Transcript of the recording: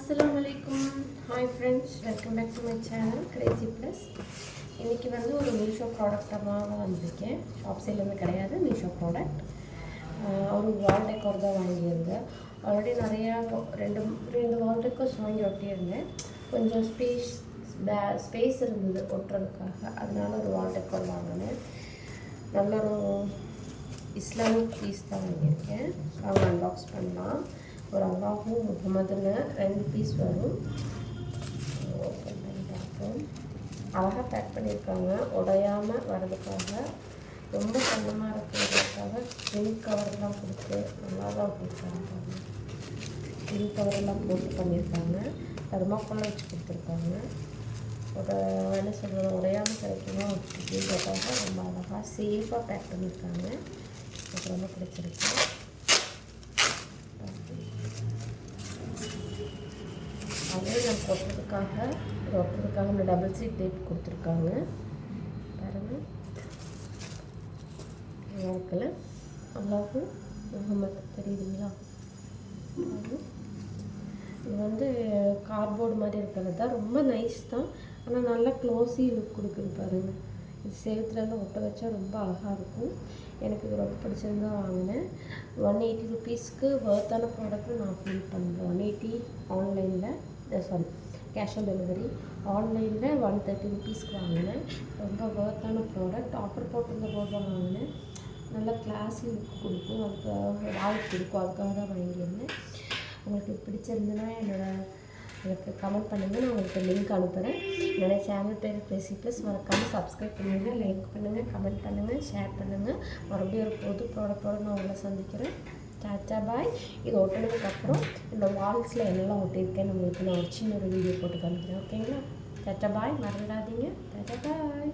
Assalamualaikum. Hi friends, welcome back to my channel Crazy Plus. இன்னைக்கு வந்து ஒரு மீஷோ ப்ராடக்டாக வந்திருக்கேன். ஷாப் சைட்லேருந்து கிடையாது, மீஷோ ப்ராடக்ட். ஒரு வால் டெக்கோர் தான் வாங்கியிருந்தேன். ஆல்ரெடி நிறையா ரெண்டு வால் டெக்கோர்ஸ் வாங்கி ஒட்டியிருந்தேன். கொஞ்சம் ஸ்பேஸ் இருந்தது ஒட்டுறதுக்காக, அதனால ஒரு வால் டெக்கோர் வாங்கினேன். நல்ல ஒரு இஸ்லாமிக் பீஸ் தான் வாங்கியிருக்கேன். அவங்க அன்பாக்ஸ் பண்ணலாம். ஒரு அல்லாஹும் முகமதுன்னு 2 பீஸ் வரும். ஓப்பன் பண்ணி பார்ப்போம். அழகாக பேக் பண்ணியிருக்காங்க, உடையாமல் வர்றதுக்காக. ரொம்ப கண்ணமாக இருக்கிறதுக்காக ஸ்க்ரீன் கவர்லாம் கொடுத்து நல்லா தான் கொடுத்துருக்காங்க. ஸ்க்ரீன் கவரெல்லாம் போட்டு பண்ணியிருக்காங்க. தர்மாக்கோல் வச்சு கொடுத்துருக்காங்க. என்ன சொல்கிறது, உடையாமல் கிடைக்கணும் அப்படின்றதுக்காக ரொம்ப அழகாக சேஃபாக பேக் பண்ணியிருக்காங்க. எனக்கு ரொம்ப பிடிச்சிருக்கு. அதே நான் ஒட்டுறதுக்காக இந்த டபுள் சீட் டேப் கொடுத்துருக்காங்க. பாருங்கள், நல்லா இருக்குல்ல. அல்லாஹு முகமது தெரியுதுங்களா? இது வந்து கார்ட்போர்டு மாதிரி இருக்கிறது தான், ரொம்ப நைஸ் தான். ஆனால் நல்லா க்ளோஸி லுக் கொடுக்குது பாருங்கள். இது சேவத்துலலாம் ஒட்ட வச்சா ரொம்ப அழகாக இருக்கும். எனக்கு இது ரொம்ப பிடிச்சிருந்தா வாங்கினேன். 180 ருபீஸ்க்கு ஒர்த்தான ப்ராடக்ட்னு நான் ஃபீல் பண்ணுறேன். 180 ஆன்லைனில், கேஷ் ஆன் டெலிவரி. ஆன்லைனில் 130 ருபீஸ்க்கு வாங்கினேன். ரொம்ப ஒர்த்தான ப்ராடக்ட். ஆஃபர் போட்டிருந்த போது தான் வாங்கினேன். நல்லா கிளாஸி லுக் கொடுக்கும், அதுக்கு வாய்ப்பு கொடுக்கும். அதுக்காக தான் வாங்கியிருந்தேன். உங்களுக்கு பிடிச்சிருந்துன்னா எனக்கு கமெண்ட் பண்ணுங்கள், நான் உங்களுக்கு லிங்க் அனுப்புகிறேன். என்னோடய சேனல் பேர் கிரேசி ப்ளஸ். மறக்காமல் சப்ஸ்கிரைப் பண்ணுங்கள், லைக் பண்ணுங்கள், கமெண்ட் பண்ணுங்கள், ஷேர் பண்ணுங்கள். மறுபடியும் ஒரு புது ப்ராடக்டோடு நான் உங்களை சந்திக்கிறேன். டாட்டா பாய். இது ஒட்டினதுக்கப்புறம் இந்த வால்ஸில் என்னெல்லாம் ஒட்டியிருக்கேன்னு உங்களுக்கு நான் ஒரு சின்ன ஒரு வீடியோ போட்டு காமிக்கிறேன். ஓகேங்களா? டாட்டா பாய். மறந்துடாதீங்க. டாட்டா பாய்.